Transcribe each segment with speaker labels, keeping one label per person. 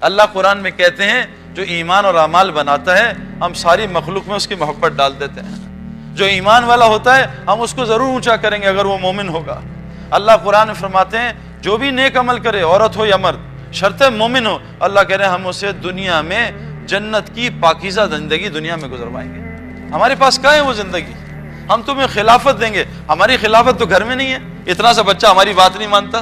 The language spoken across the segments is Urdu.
Speaker 1: اللہ قرآن میں کہتے ہیں جو ایمان اور اعمال بناتا ہے ہم ساری مخلوق میں اس کی محبت ڈال دیتے ہیں. جو ایمان والا ہوتا ہے ہم اس کو ضرور اونچا کریں گے اگر وہ مومن ہوگا. اللہ قرآن میں فرماتے ہیں جو بھی نیک عمل کرے عورت ہو یا مرد شرط مومن ہو، اللہ کہہ رہے ہیں ہم اسے دنیا میں جنت کی پاکیزہ زندگی دنیا میں گزروائیں گے. ہمارے پاس کہاں ہے وہ زندگی؟ ہم تمہیں خلافت دیں گے. ہماری خلافت تو گھر میں نہیں ہے. اتنا سا بچہ ہماری بات نہیں مانتا.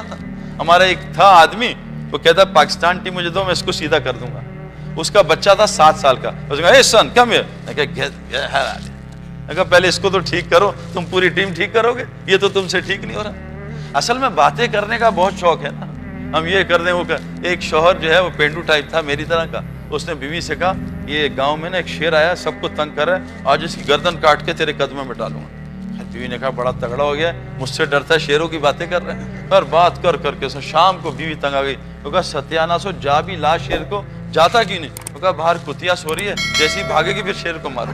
Speaker 1: ہمارا ایک تھا آدمی وہ کہتا پاکستان ٹیم مجھے دو میں اس کو سیدھا کر دوں گا. اس کا بچہ تھا 7 سال کا. اس نے کہا اے سن کم ہیئر. میں کہا پہلے اس کو تو ٹھیک کرو، تم پوری ٹیم ٹھیک کرو گے؟ یہ تو تم سے ٹھیک نہیں ہو رہا. اصل میں باتیں کرنے کا بہت شوق ہے نا، ہم یہ کر دیں وہ کر. ایک شوہر جو ہے وہ پینڈو ٹائپ تھا میری طرح کا، اس نے بیوی سے کہا یہ گاؤں میں نا ایک شیر آیا سب کو تنگ کر رہا ہے، آج اس کی گردن کاٹ کے تیرے قدموں میں ڈالوں گا. بیوی نے کہا بڑا تگڑا ہو گیا، مجھ سے ڈرتا ہے، شیروں کی باتیں کر رہے ہیں. اور بات کر کر کے شام کو بیوی تنگ آ گئی. وہ کہا ستیانا سو جا بھی لا شیر کو، جاتا کیوں نہیں؟ وہ کہا باہر کتیا سو رہی ہے، جیسی بھاگے گی پھر شیر کو مارو.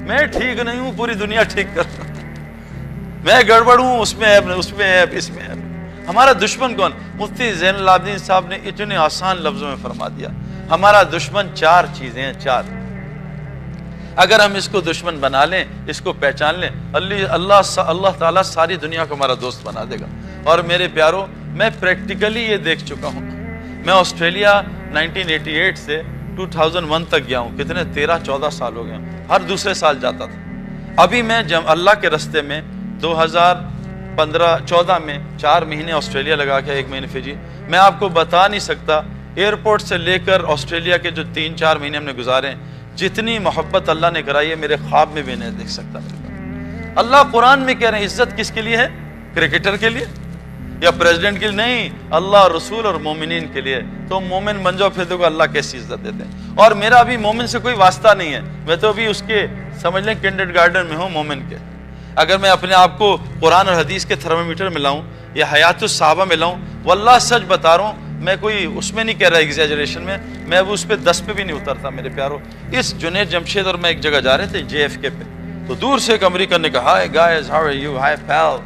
Speaker 1: میں ٹھیک نہیں ہوں، پوری دنیا ٹھیک کر رہا ہوں، میں گڑبڑ ہوں، اس میں عیب، اس میں عیب، اس میں عیب. ہمارا دشمن کون؟ مفتی زین العابدین صاحب نے اتنے آسان لفظوں میں فرما دیا ہمارا دشمن 4 چیزیں ہیں. 4 اگر ہم اس کو دشمن بنا لیں، اس کو پہچان لیں، اللہ تعالیٰ ساری دنیا کو ہمارا دوست بنا دے گا. اور میرے پیاروں میں پریکٹیکلی یہ دیکھ چکا ہوں. میں آسٹریلیا 1988 سے 2001 تک گیا ہوں. کتنے 13-14 سال ہو گئے ہیں. ہر دوسرے سال جاتا تھا. ابھی میں اللہ کے رستے میں 2014 میں 4 مہینے آسٹریلیا لگا کے 1 مہینے فجی. میں آپ کو بتا نہیں سکتا ایئرپورٹ سے لے کر آسٹریلیا کے جو 3-4 مہینے ہم نے گزارے ہیں، جتنی محبت اللہ نے کرائی ہے میرے خواب میں بھی نہیں دیکھ سکتا. اللہ قرآن میں کہہ رہے ہیں عزت کس کے لیے ہے؟ کرکٹر کے لیے یا پریزیڈنٹ کے لیے نہیں، اللہ رسول اور مومنین کے لیے. تو مومن بن جاؤ پھر دیکھو اللہ کیسی عزت دیتے ہیں. اور میرا ابھی مومن سے کوئی واسطہ نہیں ہے، میں تو ابھی اس کے سمجھ لیں کنڈر گارڈن میں ہوں مومن کے. اگر میں اپنے آپ کو قرآن اور حدیث کے تھرمومیٹر میں لاؤں یا حیات الصحابہ میں لاؤں، واللہ سچ بتا رہا ہوں میں کوئی اس میں نہیں کہہ رہا ایگزیجریشن میں، میں وہ اس پہ 10 پہ بھی نہیں اترتا. میرے پیاروں اس جنید جمشید اور میں ایک جگہ جا رہے تھے JFK پہ، تو دور سے ایک امریکن نے کہا hi guys how are you, hi pal.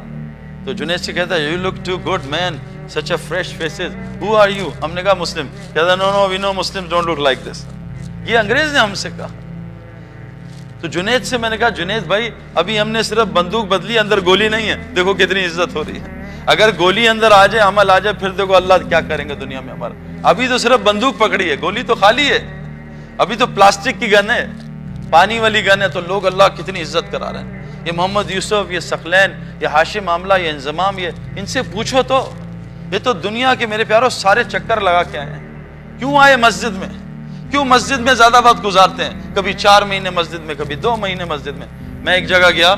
Speaker 1: تو جنید سے کہتا ہے you look too good man, such a fresh faces, who are you? ہم نے کہا مسلم. کہتا نو نو وی نو Muslim don't look like this. یہ انگریز نے ہم سے کہا. تو جنید سے میں نے کہا جنید بھائی ابھی ہم نے صرف بندوق بدلی، اندر گولی نہیں ہے، دیکھو کتنی عزت ہو رہی ہے. اگر گولی اندر آ جائے، عمل آ جائے، پھر دیکھو اللہ کیا کریں گے دنیا میں ہمارا. ابھی تو صرف بندوق پکڑی ہے، گولی تو خالی ہے. ابھی تو پلاسٹک کی گن ہے، پانی والی گن ہے. تو لوگ اللہ کتنی عزت کرا رہے ہیں. یہ محمد یوسف، یہ ثقلین، یہ ہاشم معاملہ، یہ انضمام، یہ ان سے پوچھو تو یہ تو دنیا کے میرے پیاروں سارے چکر لگا کے آئے ہیں. کیوں آئے مسجد میں؟ کیوں مسجد میں زیادہ وقت گزارتے ہیں؟ کبھی 4 مہینے مسجد میں، کبھی 2 مہینے مسجد میں. میں ایک جگہ گیا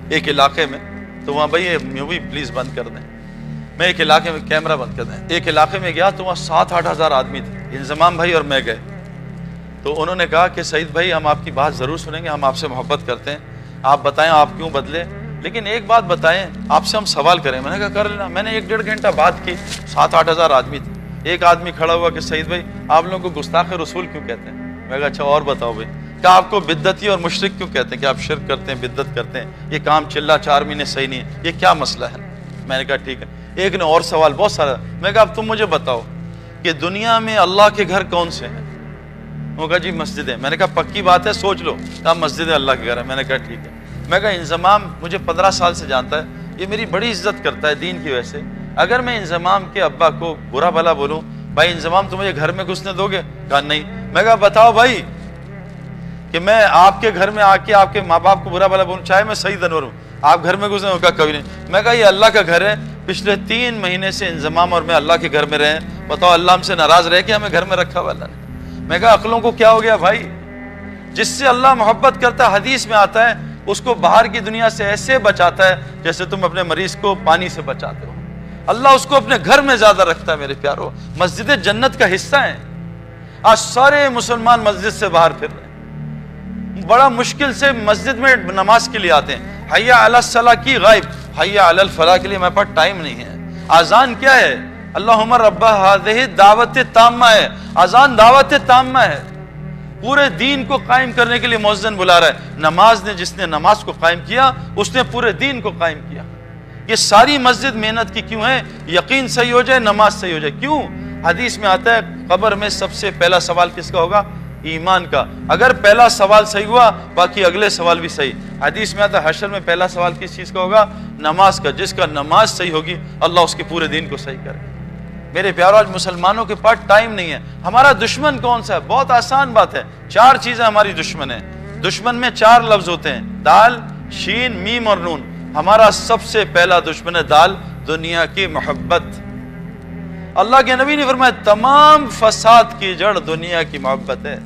Speaker 1: ایک علاقے میں، تو وہاں بھائی یہ مووی پلیز بند کر دیں. میں ایک علاقے میں کیمرہ بند کر دیں. ایک علاقے میں گیا تو وہاں 7-8 ہزار آدمی تھے. انضمام بھائی اور میں گئے تو انہوں نے کہا کہ سعید بھائی ہم آپ کی بات ضرور سنیں گے، ہم آپ سے محبت کرتے ہیں، آپ بتائیں آپ کیوں بدلے، لیکن ایک بات بتائیں آپ سے ہم سوال کریں. میں نے کہا کر لینا. میں نے 1-1.5 گھنٹہ بات کی. 7-8 ہزار آدمی تھے. ایک آدمی کھڑا ہوا کہ سعید بھائی آپ لوگوں کو گستاخ رسول کیوں کہتے ہیں؟ میں کہا اچھا اور بتاؤ بھائی، کیا آپ کو بدعتی اور مشرک کیوں کہتے ہیں؟ کہ آپ شرک کرتے ہیں، بدعت کرتے ہیں، یہ کام چلا 4 مہینے صحیح نہیں ہے، یہ کیا مسئلہ ہے؟ میں نے کہا ٹھیک ہے. ایک نے اور سوال بہت سارا. میں کہا اب تم مجھے بتاؤ کہ دنیا میں اللہ کے گھر کون سے ہیں؟ وہ کہا جی مسجد ہے. میں نے کہا پکی بات ہے سوچ لو. کہا مسجد اللہ کے گھر ہے. میں نے کہا ٹھیک ہے. میں کہا انضمام مجھے 15 سال سے جانتا ہے، یہ میری بڑی عزت کرتا ہے دین کی وجہ سے. اگر میں انضمام کے ابا کو برا بھلا بولوں بھائی انضمام تم مجھے گھر میں گھسنے دو گے؟ کہا نہیں. میں کہا بتاؤ بھائی کہ میں آپ کے گھر میں آ کے آپ کے ماں باپ کو برا بھلا بولوں، چاہے میں سعید انور ہوں، آپ گھر میں گھسنے؟ کہا کبھی نہیں. میں کہا یہ اللہ کا گھر ہے، پچھلے 3 مہینے سے انضمام اور میں اللہ کے گھر میں رہے، بتاؤ اللہ ہم سے ناراض رہ کے ہمیں گھر میں رکھا ہوا اللہ نے؟ میں کہا عقلوں کو کیا ہو گیا بھائی؟ جس سے اللہ محبت کرتا ہے حدیث میں آتا ہے اس کو باہر کی دنیا سے ایسے بچاتا ہے جیسے تم اپنے مریض کو پانی سے بچاتے ہو. اللہ اس کو اپنے گھر میں زیادہ رکھتا ہے. میرے پیارو مسجد جنت کا حصہ ہیں. آج سارے مسلمان مسجد سے باہر پھر رہے ہیں، بڑا مشکل سے مسجد میں نماز کے لیے آتے ہیں. حیا علی الصلاۃ کی غائب، حیا علی الفلاح کے لیے ہمارے پاس ٹائم نہیں ہے. اذان کیا ہے؟ اللہم رب ہذہ دعوت تامہ ہے. اذان دعوت تامہ ہے، پورے دین کو قائم کرنے کے لیے مؤذن بلا رہا ہے. نماز نے جس نے نماز کو قائم کیا اس نے پورے دین کو قائم کیا. یہ ساری مسجد محنت کی کیوں ہے؟ یقین صحیح ہو جائے، نماز صحیح ہو جائے. کیوں؟ حدیث میں آتا ہے قبر میں سب سے پہلا سوال کس کا ہوگا؟ ایمان کا. اگر پہلا سوال صحیح ہوا باقی اگلے سوال بھی صحیح. حدیث میں آتا ہے حشر میں پہلا سوال کس چیز کا ہوگا؟ نماز کا. جس کا نماز صحیح ہوگی اللہ اس کے پورے دین کو صحیح کرے. میرے پیارو آج مسلمانوں کے پاس ٹائم نہیں ہے. ہمارا دشمن کون سا ہے؟ بہت آسان بات ہے. 4 چیزیں ہماری دشمن ہیں. دشمن میں 4 لفظ ہوتے ہیں، دال، شین، میم اور نون. ہمارا سب سے پہلا دشمن ہے دال، دنیا کی محبت. اللہ کے نبی نے فرمایا تمام فساد کی جڑ دنیا کی محبت ہے.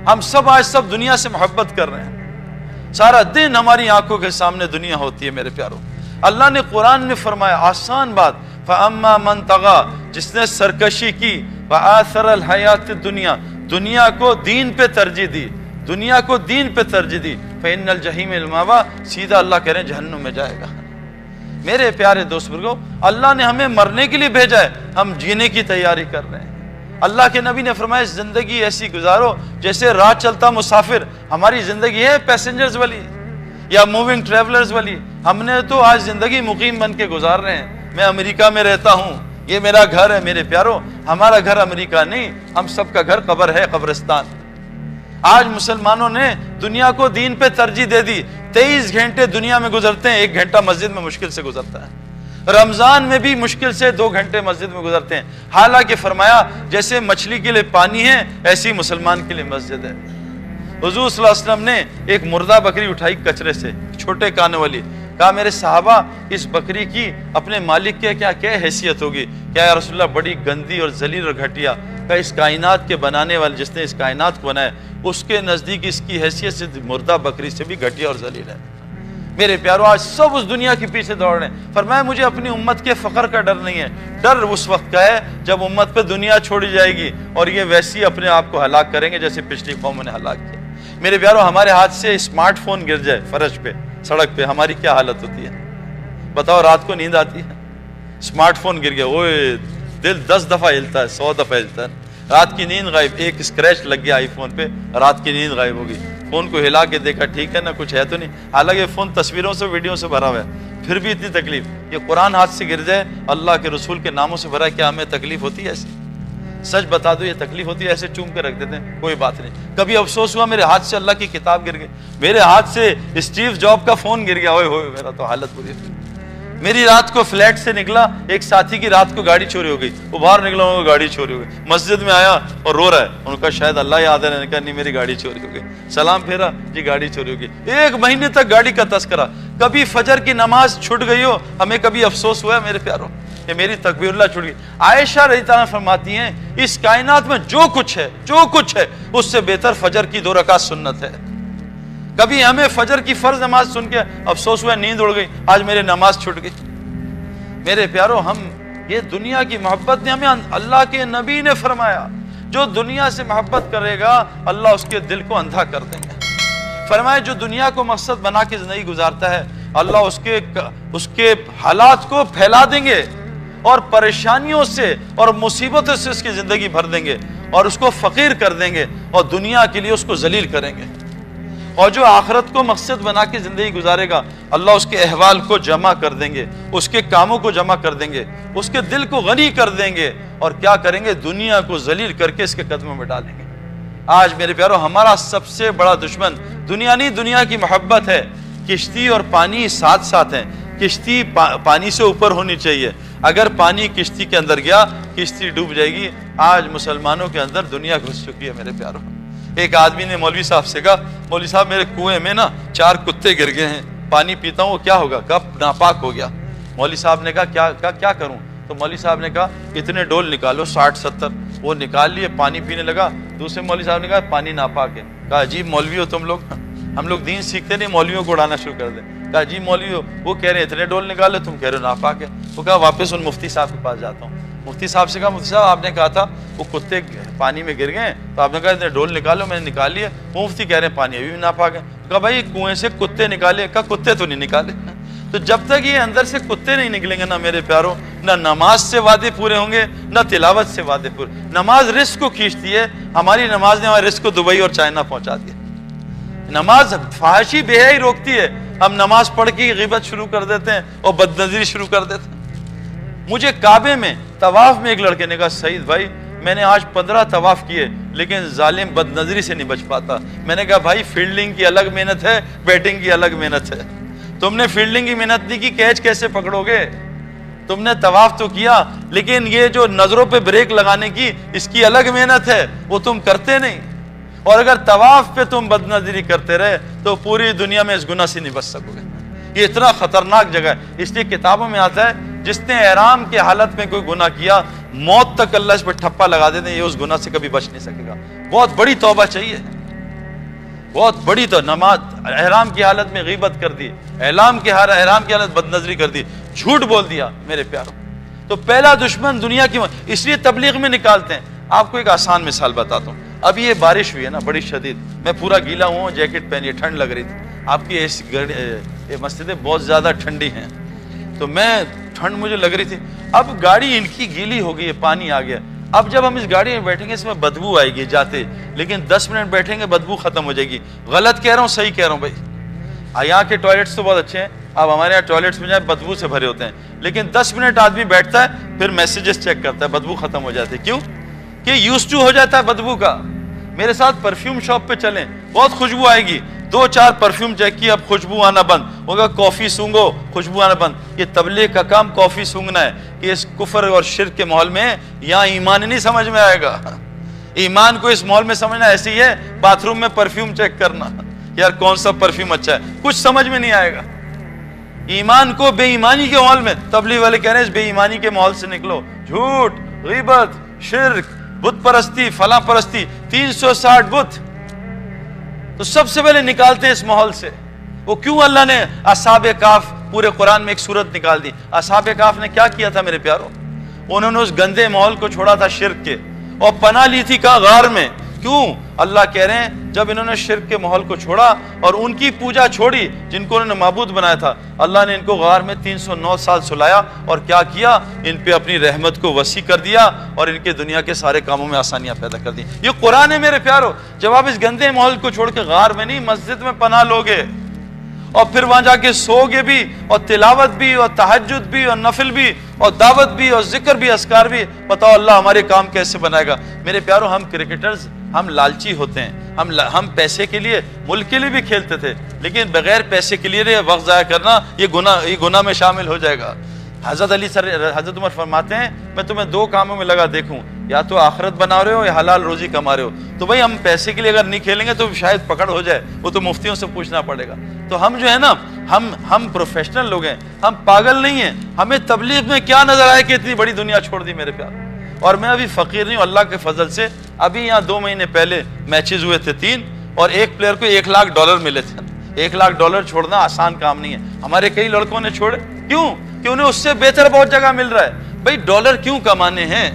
Speaker 1: ہم سب آج سب دنیا سے محبت کر رہے ہیں. سارا دن ہماری آنکھوں کے سامنے دنیا ہوتی ہے. میرے پیارو اللہ نے قرآن میں فرمایا آسان بات، فَأَمَّا مَنْ طَغَى، جس نے سرکشی کی، وَآثَرَ الْحَيَاةِ الدُّنْيَا، دنیا کو دین پہ ترجیح دی، دنیا کو دین پہ ترجیح دی، فَإِنَّ الْجَحِيمَ الْمَأْوَىٰ، سیدھا اللہ کہہ رہے ہیں جہنم میں جائے گا. میرے پیارے دوست بزرگو، اللہ نے ہمیں مرنے کے لیے بھیجا ہے، ہم جینے کی تیاری کر رہے ہیں. اللہ کے نبی نے فرمایا زندگی ایسی گزارو جیسے راہ چلتا مسافر. ہماری زندگی ہے پیسنجرز والی یا موونگ ٹریولرز والی. ہم نے تو آج زندگی مقیم بن کے گزار رہے ہیں. میں امریکہ میں رہتا ہوں، یہ میرا گھر ہے. میرے پیارو ہمارا گھر امریکہ نہیں، ہم سب کا گھر قبر ہے، قبرستان. آج مسلمانوں نے دنیا کو دین پہ ترجیح دے دی. 23 گھنٹے دنیا میں گزرتے ہیں، 1 گھنٹہ مسجد میں مشکل سے گزرتا ہے. رمضان میں بھی مشکل سے 2 گھنٹے مسجد میں گزرتے ہیں. حالانکہ فرمایا جیسے مچھلی کے لیے پانی ہے ایسی مسلمان کے لیے مسجد ہے. حضور صلی اللہ علیہ وسلم نے ایک مردہ بکری اٹھائی کچرے سے، چھوٹے کانوں والی. کہا میرے صحابہ اس بکری کی اپنے مالک کے کیا حیثیت ہوگی؟ کیا یا رسول اللہ بڑی گندی اور ذلیل اور گھٹیا. کہا اس کائنات کے بنانے والے جس نے اس کائنات کو بنایا اس کے نزدیک اس کی حیثیت سے مردہ بکری سے بھی گھٹیا اور ذلیل ہے. میرے پیارو آج سب اس دنیا کے پیچھے دوڑ رہے ہیں. فرمایا مجھے اپنی امت کے فقر کا ڈر نہیں ہے. ڈر اس وقت کا ہے جب امت پہ دنیا چھوڑی جائے گی اور یہ ویسی اپنے آپ کو ہلاک کریں گے جیسے پچھلی قوموں نے ہلاک کیا. میرے پیارو ہمارے ہاتھ سے اسمارٹ فون گر جائے فرش پہ، سڑک پہ، ہماری کیا حالت ہوتی ہے؟ بتاؤ. رات کو نیند آتی ہے؟ اسمارٹ فون گر گیا، اوے دل 10 دفعہ ہلتا ہے، 100 دفعہ ہلتا ہے. رات کی نیند غائب. ایک اسکریچ لگ گیا آئی فون پہ، رات کی نیند غائب ہو گئی. فون کو ہلا کے دیکھا ٹھیک ہے نا، کچھ ہے تو نہیں. حالانکہ فون تصویروں سے ویڈیو سے بھرا ہوا ہے، پھر بھی اتنی تکلیف. یہ قرآن ہاتھ سے گر جائے، اللہ کے رسول کے ناموں سے بھرا ہے، کیا ہمیں تکلیف ہوتی ہے ایسی؟ سچ بتا دو یہ تکلیف ہوتی ہے؟ ایسے چوم کے رکھ دیتے ہیں کوئی بات نہیں. کبھی افسوس ہوا میرے ہاتھ سے اللہ کی کتاب گر گئی، میرے ہاتھ سے اسٹیو جاب کا فون گر گیا، ہوئے ہوئے میرا تو حالت بری تھی. میری رات کو فلیٹ سے نکلا، ایک ساتھی کی رات کو گاڑی چوری ہو گئی. وہ باہر نکلا، ان کو گاڑی چوری ہو گئی. مسجد میں آیا اور رو رہا ہے. ان کا شاید اللہ یاد ہے. کہا نہیں میری گاڑی چوری ہو گئی. سلام پھیرا، جی گاڑی چوری ہو گئی. 1 مہینے تک گاڑی کا تذکرہ. کبھی فجر کی نماز چھوٹ گئی ہو، ہمیں کبھی افسوس ہوا ہے میرے پیاروں کہ میری تکبیر اللہ چھوٹ گئی؟ عائشہ رضی اللہ عنہا فرماتی ہیں اس کائنات میں جو کچھ ہے اس سے بہتر فجر کی 2 رکعت سنت ہے. کبھی ہمیں فجر کی فرض نماز سن کے افسوس ہوا، نیند اڑ گئی، آج میرے نماز چھوٹ گئی. میرے پیارو ہم یہ دنیا کی محبت نے ہمیں، اللہ کے نبی نے فرمایا جو دنیا سے محبت کرے گا اللہ اس کے دل کو اندھا کر دیں گے. فرمایا جو دنیا کو مقصد بنا کے زندگی گزارتا ہے اللہ اس کے حالات کو پھیلا دیں گے اور پریشانیوں سے اور مصیبتوں سے اس کی زندگی بھر دیں گے اور اس کو فقیر کر دیں گے اور دنیا کے لیے اس کو ذلیل کریں گے. اور جو آخرت کو مقصد بنا کے زندگی گزارے گا اللہ اس کے احوال کو جمع کر دیں گے، اس کے کاموں کو جمع کر دیں گے، اس کے دل کو غنی کر دیں گے اور کیا کریں گے؟ دنیا کو ذلیل کر کے اس کے قدموں میں ڈالیں گے. آج میرے پیارو ہمارا سب سے بڑا دشمن دنیا نہیں، دنیا کی محبت ہے. کشتی اور پانی ساتھ ساتھ ہیں. کشتی پانی سے اوپر ہونی چاہیے. اگر پانی کشتی کے اندر گیا کشتی ڈوب جائے گی. آج مسلمانوں کے اندر دنیا گھس چکی ہے میرے پیارو. ایک آدمی نے مولوی صاحب سے کہا مولوی صاحب میرے کنویں میں نا 4 کتے گر گئے ہیں، پانی پیتا ہوں وہ کیا ہوگا؟ کب ناپاک ہو گیا. مولوی صاحب نے کہا کیا کروں؟ تو مولوی صاحب نے کہا اتنے ڈول نکالو 60-70. وہ نکال لیے، پانی پینے لگا. دوسرے مولوی صاحب نے کہا پانی ناپاک ہے. کہا عجیب مولوی ہو تم لوگ، ہم لوگ دین سیکھتے نہیں مولویوں کو اڑانا شروع کر دیں. کہا جی مولوی ہو، وہ کہہ رہے ہیں اتنے ڈول نکالو، تم کہہ رہے ہو ناپاک ہے. وہ کہا واپس ان مفتی صاحب کے پاس جاتا ہوں. مفتی صاحب سے کہا مفتی صاحب آپ نے کہا تھا وہ کتے پانی میں گر گئے تو آپ نے کہا اتنے ڈول نکالو، میں نے نکال لیے. وہ مفتی کہہ رہے ہیں پانی ابھی بھی ناپاک ہے. کہا بھائی کنویں سے کتے نکالے. کہا کتے تو نہیں نکالے. تو جب تک یہ اندر سے کتے نہیں نکلیں گے نا میرے پیاروں، نہ نماز سے وعدے پورے ہوں گے نہ تلاوت سے وعدے پورے. نماز رزق کو کھینچتی ہے، ہماری نماز نے ہمارے رزق کو دبئی اور چائنا پہنچا دیا. نماز فحاشی بے حیائی روکتی ہے. ہم نماز پڑھ کے غیبت شروع کر دیتے ہیں اور بد نظری شروع کر دیتے ہیں. مجھے کعبے میں طواف میں ایک لڑکے نے کہا سعید بھائی میں نے آج 15 طواف کیے لیکن ظالم بد نظری سے نہیں بچ پاتا. میں نے کہا بھائی فیلڈنگ کی الگ محنت ہے, بیٹنگ کی الگ محنت ہے. تم نے فیلڈنگ کی محنت نہیں کی, کیچ کیسے پکڑو گے؟ تم نے طواف تو کیا لیکن یہ جو نظروں پہ بریک لگانے کی اس کی الگ محنت ہے, وہ تم کرتے نہیں. اور اگر طواف پہ تم بد نظری کرتے رہے تو پوری دنیا میں اس گناہ سے نہیں بچ سکو گے. یہ اتنا خطرناک جگہ ہے. اس لیے کتابوں میں آتا ہے جس نے احرام کی حالت میں کوئی گناہ کیا موت تک اللہ اس پہ ٹھپا لگا دیتے ہیں, یہ اس گناہ سے کبھی بچ نہیں سکے گا. بہت بڑی توبہ چاہیے, بہت بڑی. تو نماز احرام کی حالت میں غیبت کر دی, احرام کی حالت بد نظری کر دی, جھوٹ بول دیا میرے پیاروں. تو پہلا دشمن دنیا کی, اس لیے تبلیغ میں نکالتے ہیں. آپ کو ایک آسان مثال بتاتا ہوں. اب یہ بارش ہوئی ہے نا بڑی شدید, میں پورا گیلا ہوں, جیکٹ پہنی, ٹھنڈ لگ رہی تھی. آپ کی مسجدیں بہت زیادہ ٹھنڈی ہیں تو میں ٹھنڈ مجھے لگ رہی تھی. اب گاڑی ان کی گیلی ہو گئی ہے, پانی آ گیا. اب جب ہم اس گاڑی میں بیٹھیں گے اس میں بدبو آئے گی جاتے, لیکن 10 منٹ بیٹھیں گے بدبو ختم ہو جائے گی. غلط کہہ رہا ہوں صحیح کہہ رہا ہوں بھائی؟ یہاں کے ٹوائلٹس تو بہت اچھے ہیں, اب ہمارے یہاں ٹوائلٹس میں جائیں بدبو سے بھرے ہوتے ہیں, لیکن 10 منٹ آدمی بیٹھتا ہے پھر میسیجز چیک کرتا ہے, بدبو ختم ہو جاتے. کیوں کہ یوز ٹو ہو جاتا ہے بدبو کا. میرے ساتھ پرفیوم شاپ پہ چلیں, بہت خوشبو آئے گی, 2-4 پرفیوم چیک کی, اب خوشبو آنا بند ہوگا. کافی سونگو, خوشبو آنا بند. یہ تبلیغ کا کام کافی سونگنا ہے کہ اس کفر اور شرک کے ماحول میں یہاں ایمان نہیں سمجھ میں آئے گا. ایمان کو اس ماحول میں سمجھنا ایسی ہے باتھ روم میں پرفیوم چیک کرنا, یار کون سا پرفیوم اچھا ہے, کچھ سمجھ میں نہیں آئے گا. ایمان کو بے ایمانی کے ماحول میں, تبلیغ والے کہہ رہے ہیں اس بے ایمانی کے ماحول سے نکلو. جھوٹ, غیبت, شرک, بت پرستی, فلاں پرستی, 360 بت, تو سب سے پہلے نکالتے ہیں اس ماحول سے. وہ کیوں اللہ نے اصحاب کہف پورے قرآن میں ایک سورت نکال دی. اصحاب کہف نے کیا کیا تھا میرے پیاروں؟ انہوں نے اس گندے ماحول کو چھوڑا تھا شرک کے, اور پناہ لی تھی کہاں؟ غار میں. کیوں؟ اللہ کہہ رہے ہیں جب انہوں نے شرک کے ماحول کو چھوڑا اور ان کی پوجا چھوڑی جن کو انہوں نے معبود بنایا تھا, اللہ نے ان کو غار میں 309 سال سلایا اور کیا کیا؟ ان پہ اپنی رحمت کو وسیع کر دیا اور ان کے دنیا کے سارے کاموں میں آسانیاں پیدا کر دی. یہ قرآن ہے میرے پیارو. جب آپ اس گندے ماحول کو چھوڑ کے غار میں نہیں مسجد میں پناہ لوگے اور پھر وہاں جا کے سوگے بھی اور تلاوت بھی اور تہجد بھی اور نفل بھی اور دعوت بھی اور ذکر بھی, اذکار بھی, بتاؤ اللہ ہمارے کام کیسے بنائے گا؟ میرے پیارو ہم کرکٹرز ہم لالچی ہوتے ہیں, ہم پیسے کے لیے, ملک کے لیے بھی کھیلتے تھے, لیکن بغیر پیسے کے لیے وقت ضائع کرنا یہ گناہ میں شامل ہو جائے گا. حضرت عمر فرماتے ہیں میں تمہیں 2 کاموں میں لگا دیکھوں, یا تو آخرت بنا رہے ہو یا حلال روزی کما رہے ہو. تو بھائی ہم پیسے کے لیے اگر نہیں کھیلیں گے تو شاید پکڑ ہو جائے, وہ تو مفتیوں سے پوچھنا پڑے گا. تو ہم جو ہے نا ہم پروفیشنل لوگ ہیں, ہم پاگل نہیں ہیں. ہمیں تبلیغ میں کیا نظر آئے کہ اتنی بڑی دنیا چھوڑ دی میرے پیار. اور میں ابھی فقیر نہیں ہوں, اللہ کے فضل سے ابھی یہاں 2 مہینے پہلے میچز ہوئے تھے 3, اور ایک پلیئر کو $1,00,000 ملے تھے. $1,00,000 چھوڑنا آسان کام نہیں ہے. ہمارے کئی لڑکوں نے چھوڑے, کیوں؟ کہ انہیں اس سے بہتر بہت جگہ مل رہا ہے. بھائی ڈالر کیوں کمانے ہیں؟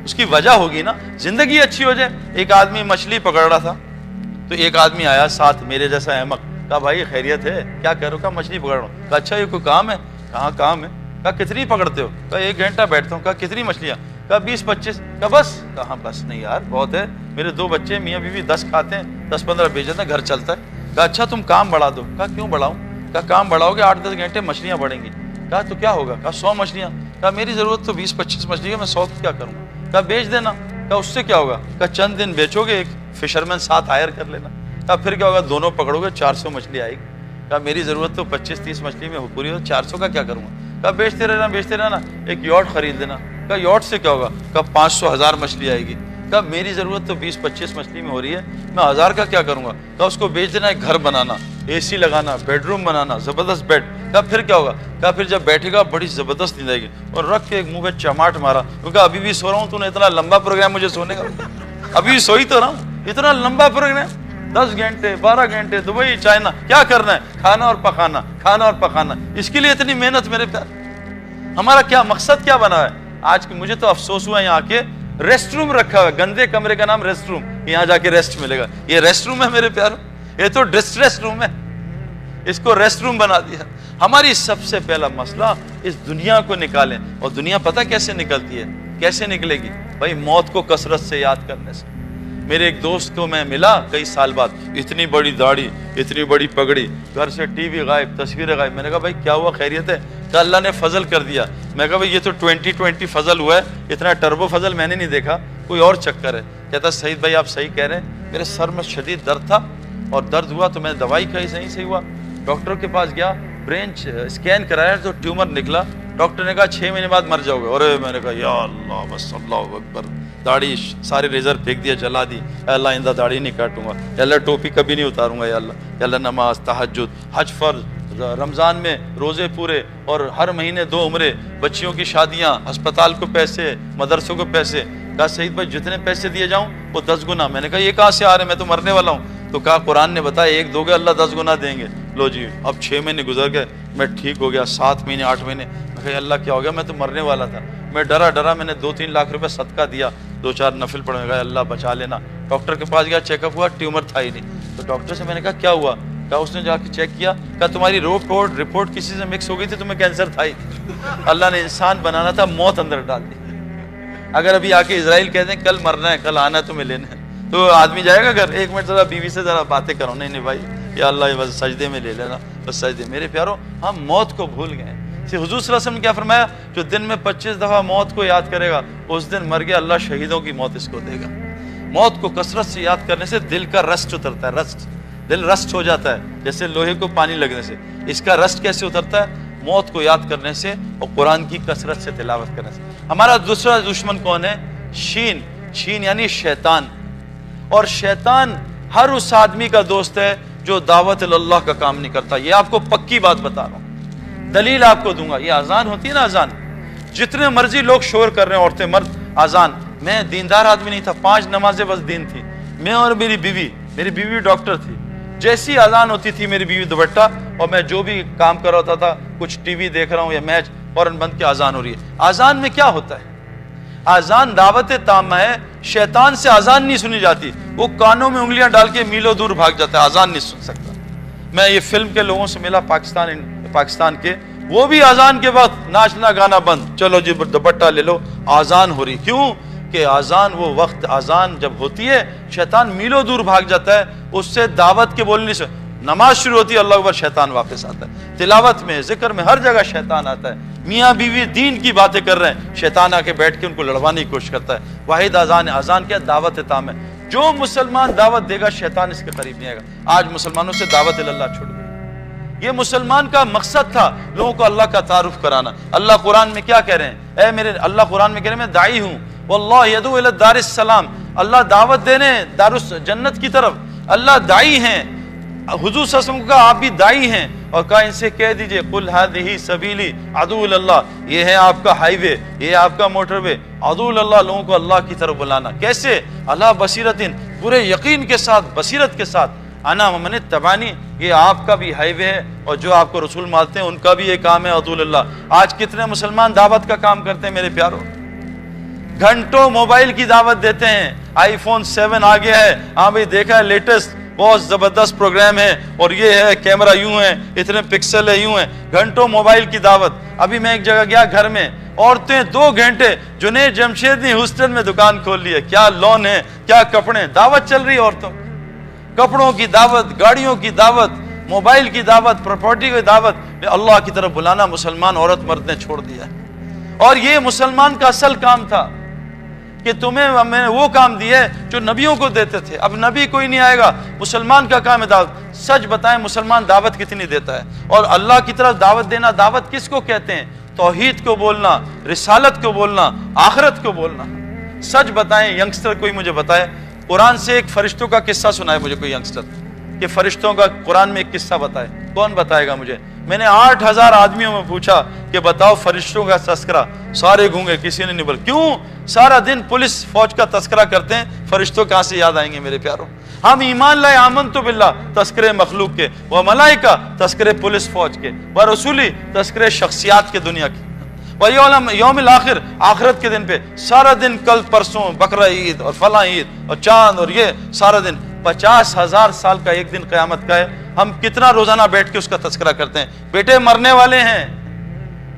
Speaker 1: اس کی وجہ ہوگی نا, زندگی اچھی ہو جائے. ایک آدمی مچھلی پکڑ رہا تھا تو ایک آدمی آیا ساتھ میرے جیسا احمق, کہا بھائی خیریت ہے, کیا کہہ رہا ہوں؟ کہا مچھلی پکڑ رہا ہوں. کہا اچھا یہ کوئی کام ہے؟ کہاں کام ہے. کہا کتنی پکڑتے ہو؟ کہا 1 گھنٹہ بیٹھتا ہوں. کہا کتنی مچھلیاں؟ کہا 20-25. کہا بس؟ کہا بس نہیں یار بہت ہے, میرے 2 بچے میاں بیوی 10 کھاتے ہیں, 10-15 بیچ دیتے ہیں, گھر چلتا ہے. کہا اچھا تم کام بڑھا دو. کہا کیوں بڑھاؤں؟ کہا کام بڑھاؤ گے 8-10 گھنٹے مچھلیاں بڑھیں گی. کہا تو کیا ہوگا؟ کہا 100 مچھلیاں. کہا میری ضرورت تو 20-25 مچھلی ہے, میں 100 کیا کروں؟ کہا بیچ دینا. کہا اس سے کیا ہوگا؟ کہا چند دن بیچو گے, ایک فشرمین ساتھ ہائر کر لینا. کہا پھر کیا ہوگا؟ دونوں پکڑو گے 400 مچھلی آئے گی. کہا میری ضرورت تو 25-30 مچھلی میں پوری ہو, 400 کا کیا کروں گا؟ کہا بیچتے رہنا, ایک یاٹ خرید لینا. کہا یاٹ سے کیا ہوگا؟ کہا 500-1000 مچھلی آئے گی. کہا میری ضرورت تو 20-25 مچھلی میں ہو رہی ہے, میں 1000 کا کیا کروں گا؟ کہا اس کو بیچ دینا, ایک گھر بنانا, AC لگانا, بیڈ روم بنانا, زبردست بیڈ. کہا پھر کیا ہوگا؟ کہا پھر جب بیٹھے گا بڑی زبردست نیند آئے گی. اور رکھ کے ایک منہ پہ چماٹ مارا, کیونکہ ابھی بھی سو رہا ہوں, تو نے اتنا لمبا پروگرام مجھے سونے کا, ابھی بھی سوئی تو رہا ہوں, اتنا لمبا پروگرام 10 گھنٹے 12 گھنٹے دبئی چائنا, کیا کرنا ہے؟ کھانا اور پکانا, کھانا اور پکانا. اس کے لیے اتنی محنت میرے پیار. ہمارا کیا مقصد کیا بنا ہے؟ آج مجھے تو افسوس ہوا یہاں کے ریسٹ روم رکھا ہوا ہے, گندے کمرے کا نام ریسٹ روم, یہاں جا کے ریسٹ ملے گا. یہ ریسٹ روم ہے میرے پیاروں؟ یہ تو ڈسٹریس روم ہے, اس کو ریسٹ روم بنا دیا. ہماری سب سے پہلا مسئلہ اس دنیا کو نکالیں. اور دنیا پتہ کیسے نکلتی ہے, کیسے نکلے گی؟ بھائی موت کو کثرت سے یاد کرنے سے. میرے ایک دوست کو میں ملا کئی سال بعد, اتنی بڑی داڑھی, اتنی بڑی پگڑی, گھر سے TV غائب, تصویریں غائب. میں نے کہا بھائی کیا ہوا, خیریت ہے؟ کہ اللہ نے فضل کر دیا. میں کہا بھائی یہ تو 2020 فضل ہوا ہے, اتنا ٹربو فضل میں نے نہیں دیکھا, کوئی اور چکر ہے. کہتا سعید بھائی آپ صحیح کہہ رہے ہیں, میرے سر میں شدید درد تھا اور درد ہوا تو میں نے دوائی کھائی, صحیح ہوا. ڈاکٹر کے پاس گیا, برین اسکین کرایا تو ٹیومر نکلا. ڈاکٹر نے کہا 6 مہینے بعد مر جاؤ گے. اور میں نے کہا یا اللہ بس اللہ اکبر, داڑھی سارے ریزر پھینک دیا, چلا دی. اے اللہ آئندہ داڑھی نہیں کاٹوں گا, یا اللہ ٹوپی کبھی نہیں اتاروں گا, یا اللہ نماز, تہجد, حج فرض, رمضان میں روزے پورے, اور ہر مہینے 2 عمرے, بچیوں کی شادیاں, ہسپتال کو پیسے, مدرسوں کو پیسے. کہا سعید بھائی جتنے پیسے دیے جاؤں وہ 10 گنا. میں نے کہا یہ کہاں سے آ رہے ہیں, میں تو مرنے والا ہوں. تو کہا قرآن نے بتایا 1 دو گے اللہ 10 گنا دیں گے. لو جی اب 6 مہینے گزر گئے, میں ٹھیک ہو گیا. 7 مہینے 8 مہینے, میں کہا اللہ کیا ہو گیا, میں تو مرنے والا تھا. میں ڈرا میں نے 2-3 لاکھ روپے صدقہ دیا, 2-4 نفل پڑھے, گا اللہ بچا لینا. ڈاکٹر کے پاس گیا, چیک اپ ہوا, ٹیومر تھا ہی نہیں. تو ڈاکٹر سے میں نے کہا کیا ہوا, کہا اس نے جا کے چیک کیا, کہا تمہاری رپورٹ کسی سے مکس ہو گئی تھی, تمہیں کینسر تھا ہی. اللہ نے انسان بنانا تھا, موت اندر ڈال دی. اگر ابھی آ کے اسرائیل کہتے ہیں کل مرنا ہے, کل آنا ہے تمہیں لینا ہے, تو آدمی جائے گا گھر, 1 منٹ ذرا بیوی سے ذرا باتیں کرو. نہیں بھائی یا اللہ بس سجدے میں لے لینا, بس سجدے. میرے پیارو ہم موت کو بھول گئے. حضور صلی اللہ علیہ وسلم نے کیا فرمایا, جو دن میں 25 دفعہ موت کو یاد کرے گا اس دن مر گیا, اللہ شہیدوں کی موت اس کو دے گا. موت کو کثرت سے یاد کرنے سے دل کا رسٹ اترتا ہے. رسٹ, دل رسٹ ہو جاتا ہے جیسے لوہے کو پانی لگنے سے. اس کا رسٹ کیسے اترتا ہے, موت کو یاد کرنے سے اور قرآن کی کثرت سے تلاوت کرنے سے. ہمارا دوسرا دشمن کون ہے, شین یعنی شیطان. اور شیطان ہر اس آدمی کا دوست ہے جو دعوت اللہ کا کام نہیں کرتا. یہ آپ کو پکی بات بتا رہا ہوں, دلیل آپ کو دوں گا. یہ اذان ہوتی ہے نا, اذان, جتنے مرضی لوگ شور کر رہے ہیں, عورتیں مرد, اذان. میں دیندار آدمی نہیں تھا, 5 نمازیں بس دین تھی. میں اور میری بیوی ڈاکٹر تھی. جیسی اذان ہوتی تھی میری بیوی دوپٹہ, اور میں جو بھی کام کر رہا ہوتا تھا, کچھ ٹی وی دیکھ رہا ہوں یا میچ, فوراً بند کے اذان ہو رہی ہے. اذان میں کیا ہوتا ہے, اذان دعوت تامہ ہے. شیطان سے اذان نہیں سنی جاتی, وہ کانوں میں انگلیاں ڈال کے میلوں دور بھاگ جاتا ہے, اذان نہیں سن سکتا. میں یہ فلم کے لوگوں سے ملا, پاکستان کے, وہ بھی اذان کے وقت ناچنا گانا بند, چلو جی دوپٹہ لے لو, اذان ہو رہی. کیوں کہ اذان وہ وقت, اذان جب ہوتی ہے شیطان میلوں دور بھاگ جاتا ہے, اس سے دعوت کے بولنے سے. نماز شروع ہوتی ہے, اللہ اکبر, شیطان واپس آتا ہے. تلاوت میں, ذکر میں, ہر جگہ شیطان آتا ہے. میاں بیوی دین کی باتیں کر رہے ہیں, شیطان آ کے بیٹھ کے ان کو لڑوانے کی کوشش کرتا ہے. واحد اذان ہے. اذان کیا, دعوت تام ہے. جو مسلمان دعوت دے گا شیطان اس کے قریب نہیں آئے گا. آج مسلمانوں سے دعوت اللہ چھوڑ گئی. یہ مسلمان کا مقصد تھا لوگوں کو اللہ کا تعارف کرانا. اللہ قرآن میں کیا کہہ رہے ہیں, اللہ قرآن میں کہہ رہے ہیں میں داعی ہوں, واللہ یدعو الی دار السلام. اللہ دعوت دینے دار جنت کی طرف, اللہ داعی ہیں. حضور صلی اللہ علیہ وسلم کو کہا آپ بھی داعی ہیں, اور کہا ان سے کہہ دیجئے قل ھذہ سبیلی ادعو الی اللہ, یہ ہے آپ کا ہائی وے, یہ آپ کا موٹر وے. ادعو الی اللہ, لوگوں کو اللہ کی طرف بلانا. کیسے, اللہ بصیرتن, پورے یقین کے ساتھ, بصیرت کے ساتھ. انا ومن اتبعنی, یہ آپ کا بھی ہائی وے ہے, اور جو آپ کو رسول مانتے ہیں ان کا بھی یہ کام ہے ادعو الی اللہ. آج کتنے مسلمان دعوت کا کام کرتے ہیں میرے پیارو, گھنٹوں موبائل کی دعوت دیتے ہیں. آئی فون 7 آ گیا ہے, ہاں بھائی دیکھا ہے لیٹسٹ, بہت زبردست پروگرام ہے, اور یہ ہے کیمرہ یوں ہے, اتنے پکسل ہے, یوں ہے. گھنٹوں موبائل کی دعوت. ابھی میں ایک جگہ گیا, گھر میں عورتیں 2 گھنٹے, جنید جمشید نے ہیوسٹن میں دکان کھول لی ہے, کیا لون ہے, کیا کپڑے, دعوت چل رہی ہے عورتوں, کپڑوں کی دعوت, گاڑیوں کی دعوت, موبائل کی دعوت, پراپرٹی کی دعوت. اللہ کی طرف بلانا مسلمان عورت مرد نے چھوڑ دیا. اور یہ مسلمان کا اصل کام تھا کہ تمہیں میں نے وہ کام دیے جو نبیوں کو دیتے تھے. اب نبی کوئی نہیں آئے گا, مسلمان کا کام ہے دعوت. سچ بتائیں مسلمان دعوت کتنی دیتا ہے, اور اللہ کی طرف دعوت دینا. دعوت کس کو کہتے ہیں, توحید کو بولنا, رسالت کو بولنا, آخرت کو بولنا. سچ بتائیں, ینگسٹر کوئی مجھے بتائے, قرآن سے ایک فرشتوں کا قصہ سنائے مجھے کوئی ینگسٹر, کہ فرشتوں کا قرآن میں ایک قصہ بتائے. کون بتائے گا مجھے؟ میں نے 8000 آدمیوں میں پوچھا کہ بتاؤ فرشتوں کا تذکرہ, سارے گونگے, کسی نے نہیں بولا. کیوں؟ سارا دن پولیس فوج کا تذکرہ کرتے ہیں, فرشتوں کہاں سے یاد آئیں گے میرے پیاروں. ہم ایمان لائے آمنت باللہ, تذکرے مخلوق کے, و ملائکہ, تذکرے پولیس فوج کے, و رسولی, تذکرے شخصیات کے دنیا کے, و یوم الاخر, آخرت کے دن پہ سارا دن, کل پرسوں بقرہ عید اور فلاں عید اور چاند اور یہ سارا دن. 50,000 سال کا ایک دن قیامت کا ہے, ہم کتنا روزانہ بیٹھ کے اس کا تذکرہ کرتے ہیں. بیٹے مرنے والے ہیں,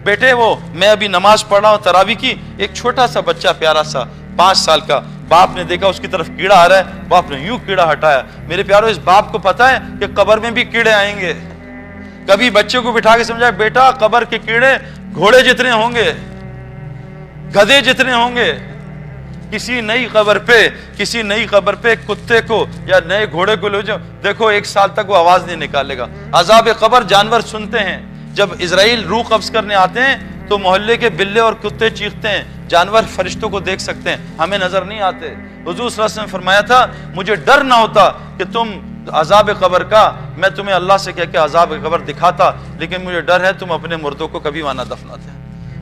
Speaker 1: بیٹے وہ میں ابھی نماز پڑھ رہا ہوں تراویح کی, ایک چھوٹا سا بچہ پیارا سا 5 سال کا, باپ نے دیکھا اس کی طرف کیڑا آ رہا ہے, باپ نے یوں کیڑا ہٹایا. میرے پیارو اس باپ کو پتا ہے کہ قبر میں بھی کیڑے آئیں گے, کبھی بچے کو بٹھا کے سمجھایا بیٹا قبر کے کیڑے گھوڑے جتنے ہوں گے، گدھے جتنے ہوں گے، کسی نئی قبر پہ کتے کو یا نئے گھوڑے کو لے جاؤ، دیکھو 1 سال تک وہ آواز نہیں نکالے گا۔ عذاب قبر جانور سنتے ہیں، جب اسرائیل روح قبض کرنے آتے ہیں تو محلے کے بلے اور کتے چیختے ہیں، جانور فرشتوں کو دیکھ سکتے ہیں، ہمیں نظر نہیں آتے۔ حضور صلی اللہ علیہ وسلم نے فرمایا تھا مجھے ڈر نہ ہوتا کہ تم عذاب قبر کا، میں تمہیں اللہ سے کہہ کے عذاب قبر دکھاتا، لیکن مجھے ڈر ہے تم اپنے مردوں کو کبھی وہاں نہ دفناتے ہیں۔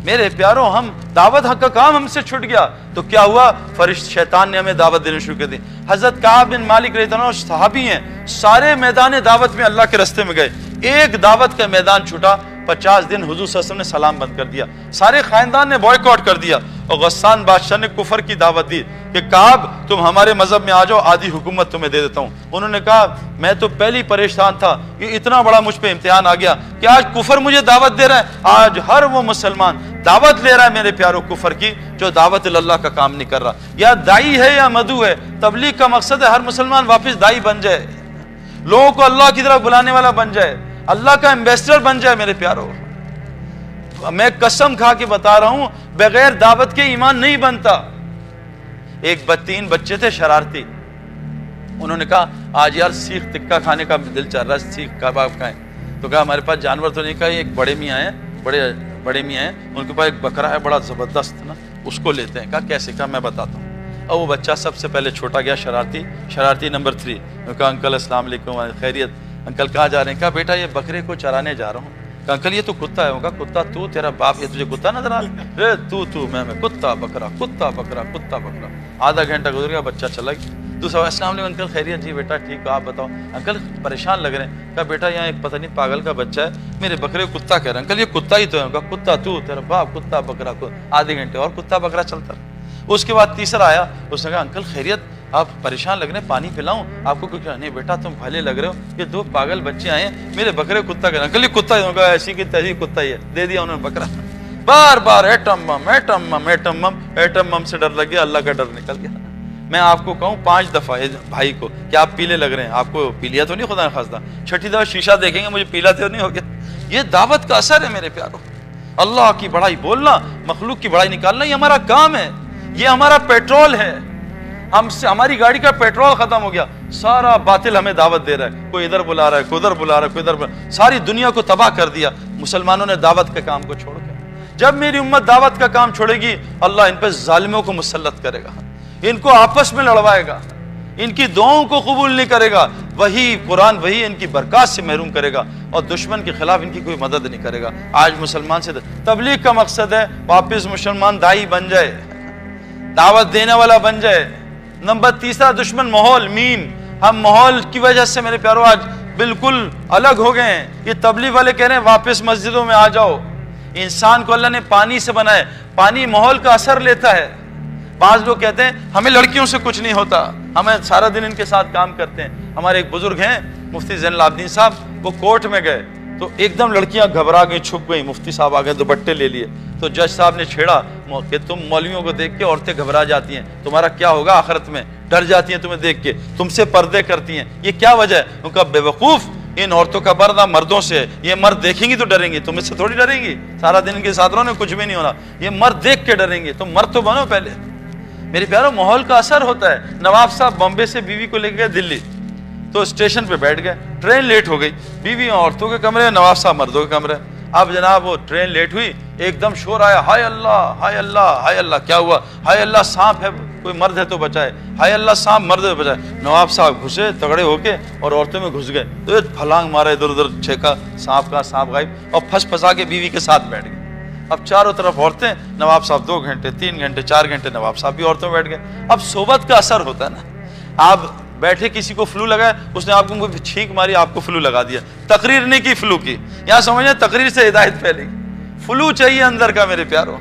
Speaker 1: میرے پیاروں، ہم دعوت حق کا کام ہم سے چھٹ گیا تو کیا ہوا؟ شیطان نے ہمیں دعوت دینا شروع کر دی۔ حضرت کعب بن مالک رضی اللہ عنہ صحابی ہیں، سارے میدان دعوت میں اللہ کے راستے میں گئے، ایک دعوت کا میدان چھوٹا، 50 دن حضور صلی اللہ علیہ وسلم نے سلام بند کر دیا، سارے خاندان نے بوائیکاٹ کر دیا، اور غسان بادشاہ نے کفر کی دعوت دی کہ کعب تم ہمارے مذہب میں آ جاؤ، آدھی حکومت تمہیں دے دیتا ہوں۔ انہوں نے کہا میں تو پہلی پریشان تھا، یہ اتنا بڑا مجھ پہ امتحان آ گیا کہ آج کفر مجھے دعوت دے رہا ہے۔ آج ہر وہ مسلمان دعوت لے رہا ہے میرے پیاروں کفر کی جو دعوت اللہ کا کام نہیں کر رہا، یا دائی ہے یا مدعو ہے۔ تبلیغ کا مقصد ہے ہر مسلمان واپس دائی بن جائے، لوگوں کو اللہ کی طرف بلانے والا بن جائے، اللہ کا ایمبیسڈر بن جائے۔ میرے پیاروں، میں قسم کھا کے بتا رہا ہوں بغیر دعوت کے ایمان نہیں بنتا۔ 3 بچے تھے شرارتی، انہوں نے کہا آج یار سیخ تکہ کھانے کا دل چل رہا ہے، سیخ کباب کھائیں۔ تو کہا ہمارے پاس جانور تو نہیں، کہا ایک بڑے میاں ہیں، بڑے میاں ہیں، ان کے پاس ایک بکرا ہے بڑا زبردست نا، اس کو لیتے ہیں۔ کہا کیسے؟ کہا میں بتاتا ہوں۔ اور وہ بچہ سب سے پہلے چھوٹا گیا، شرارتی نمبر 3۔ کہا انکل السلام علیکم، خیریت؟ انکل کہاں جا رہے ہیں؟ کہا بیٹا یہ بکرے کو چرانے جا رہا ہوں۔ کہا انکل یہ تو کتا ہے۔ کہا کتا تو؟ تیرا باپ یہ تجھے کتا نظر آ رہا ہے؟ تو میں کتا بکرا کتا بکرا کتا بکرا۔ آدھا گھنٹہ گزر گیا، بچہ چلا گیا۔ تو سب السلام علیکم انکل خیریت؟ جی بیٹا ٹھیک ہو، آپ بتاؤ؟ انکل پریشان لگ رہے ہیں۔ کہا بیٹا یہاں ایک پتہ نہیں پاگل کا بچہ ہے، میرے بکرے کو کتا کہہ رہا ہے۔ انکل یہ کتا ہی تو ہے۔ کہا کتا تو؟ تیرا باپ کتا بکرا کو۔ آدھے گھنٹے اور کتا بکرا چلتا رہا۔ اس کے بعد تیسرا آیا، اس نے کہا انکل خیریت؟ آپ پریشان لگ رہے ہیں، پانی پلاؤں آپ کو؟ کچھ نہیں بیٹا تم بھلے لگ رہے ہو، یہ 2 پاگل بچے آئے ہیں، میرے بکرے کتا کہہ رہے ہیں۔ انکل یہ کتا ہی ہوگا، ایسی کی تیسی کتا ہی ہے۔ دے دیا انہوں نے بکرا۔ بار بار ایٹم بم سے ڈر لگ گیا، اللہ کا ڈر نکل گیا۔ میں آپ کو کہوں 5 دفعہ بھائی کو کہ آپ پیلے لگ رہے ہیں، آپ کو پی لیا تو نہیں خدا نخواستہ، 6ٹھی دفعہ شیشہ دیکھیں گے مجھے پیلا تو نہیں ہو گیا۔ یہ دعوت کا اثر ہے میرے پیاروں۔ اللہ کی بڑائی بولنا، مخلوق کی بڑائی نکالنا، یہ ہمارا کام ہے، یہ ہمارا پیٹرول ہے۔ ہماری گاڑی کا پیٹرول ختم ہو گیا، سارا باطل ہمیں دعوت دے رہا ہے، کوئی ادھر بلا رہا ہے، کوئی ادھر بلا رہا ہے، کوئی ادھر بلا رہا ہے، ساری دنیا کو تباہ کر دیا مسلمانوں نے دعوت کے کام کو چھوڑ کے۔ جب میری امت دعوت کا کام چھوڑے گی، اللہ ان پہ ظالموں کو مسلط کرے گا، ان کو آپس میں لڑوائے گا، ان کی دعاؤں کو قبول نہیں کرے گا، وہی قرآن وہی ان کی برکات سے محروم کرے گا، اور دشمن کے خلاف ان کی کوئی مدد نہیں کرے گا۔ آج مسلمان سے تبلیغ کا مقصد ہے واپس مسلمان دائی بن جائے، دعوت دینے والا بن جائے۔ نمبر 3 دشمن ماحول، ہم ماحول کی وجہ سے میرے پیارو آج بالکل الگ ہو گئے ہیں۔ یہ تبلیغ والے کہہ رہے ہیں واپس مسجدوں میں آ جاؤ۔ انسان کو اللہ نے پانی سے بنایا، پانی ماحول کا اثر لیتا ہے۔ بعض لوگ کہتے ہیں ہمیں لڑکیوں سے کچھ نہیں ہوتا، ہمیں سارا دن ان کے ساتھ کام کرتے ہیں۔ ہمارے ایک بزرگ ہیں مفتی زین العابدین صاحب، وہ کورٹ میں گئے تو ایک دم لڑکیاں گھبرا گئی، چھپ گئی، مفتی صاحب آ گئے، دوپٹے لے لیے، تو جج صاحب نے چھیڑا کہ تم مولویوں کو دیکھ کے عورتیں گھبرا جاتی ہیں، تمہارا کیا ہوگا آخرت میں، ڈر جاتی ہیں تمہیں دیکھ کے، تم سے پردے کرتی ہیں، یہ کیا وجہ ہے؟ ان کا بے وقوف، ان عورتوں کا پردہ مردوں سے ہے، یہ مرد دیکھیں گی تو ڈریں گی، تم اس سے تھوڑی ڈریں گی، سارا دن ان کے ساتھ رہو نا کچھ بھی نہیں ہونا، یہ مرد دیکھ کے ڈریں گے، تم مرد تو بنو پہلے۔ میرے پیاروں ماحول کا اثر ہوتا ہے۔ نواب صاحب بامبے سے بیوی کو لے کے گئے دلی، تو اسٹیشن پہ بیٹھ گئے، ٹرین لیٹ ہو گئی، بیوی عورتوں کے کمرے، نواب صاحب مردوں کے کمرے۔ اب جناب وہ ٹرین لیٹ ہوئی، ایک دم شور آیا، ہائے اللہ ہائے اللہ ہائے اللہ، کیا ہوا؟ ہائے اللہ سانپ ہے، کوئی مرد ہے تو بچائے، ہائے اللہ سانپ مرد ہے تو بچائے۔ نواب صاحب گھسے تگڑے ہو کے اور عورتوں میں گھس گئے، تو پھلانگ مارا، ادھر ادھر چھینکا، سانپ کا سانپ غائب، اور پھنس پھنسا کے بیوی کے ساتھ بیٹھ گئے۔ اب چاروں طرف عورتیں، نواب صاحب 2 گھنٹے 3 گھنٹے 4 گھنٹے، نواب صاحب بھی عورتوں میں بیٹھ گئے۔ اب صحبت کا اثر ہوتا ہے نا، آپ بیٹھے کسی کو فلو لگا ہے، اس نے آپ کو چھینک ماری، آپ کو فلو لگا دیا، تقریر نہیں کی فلو کی، یہاں سمجھیں تقریر سے ہدایت پھیلے گی، فلو چاہیے اندر کا میرے پیاروں۔